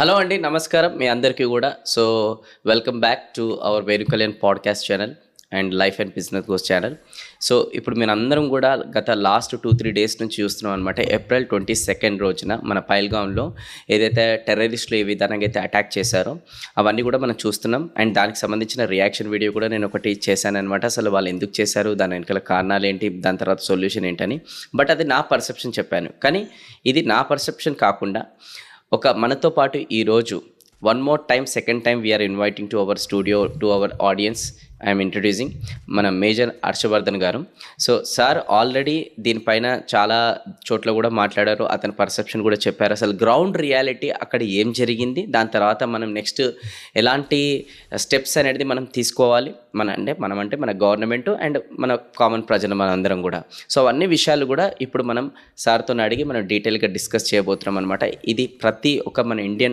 Hello అండి. నమస్కారం మీ అందరికీ గూడా. So, welcome back to our వేరు Kalyan podcast channel and life and business goes channel. So, ఇప్పుడు మీరందరం గూడా గత లాస్ట్ 2, 3 డేస్ నుంచి చూస్తున్నాం అనమాట. ఏప్రిల్ 22 రోజున మన పహల్గామ్‌లో ఏదైతే టెర్రరిస్టులు ఏ విధంగా అయితే అటాక్ చేశారో అవన్నీ గూడా మనం చూస్తున్నాం. అండ్ దానికి సంబంధించిన రియాక్షన్ వీడియో కూడా నేను ఒకటి చేశాననమాట. అసలు వాళ్ళు ఎందుకు చేశారు? దాని వెనకాల కారణాలేంటి? దాని తర్వాత సొల్యూషన్ ఏంటని. బట్ అది నా పర్సెప్షన్ చెప్పాను. కానీ ఇది నా పర్సెప్షన్ కాకుండా మనతో పాటు ఈరోజు one more time second time we are inviting to our studio to our audience. I'm introducing మన మేజర్ హర్షవర్ధన్ గారు. సో సార్ ఆల్రెడీ దీనిపైన చాలా చోట్ల కూడా మాట్లాడారు. అతని పర్సెప్షన్ కూడా చెప్పారు. అసలు గ్రౌండ్ రియాలిటీ అక్కడ ఏం జరిగింది, దాని తర్వాత మనం నెక్స్ట్ ఎలాంటి స్టెప్స్ అనేది మనం తీసుకోవాలి, మన గవర్నమెంట్ అండ్ మన కామన్ ప్రజలు మనందరం కూడా. సో అవన్నీ విషయాలు కూడా ఇప్పుడు మనం సార్తో అడిగి మనం డీటెయిల్గా డిస్కస్ చేయబోతున్నాం అనమాట. ఇది ప్రతి ఒక్క మన ఇండియన్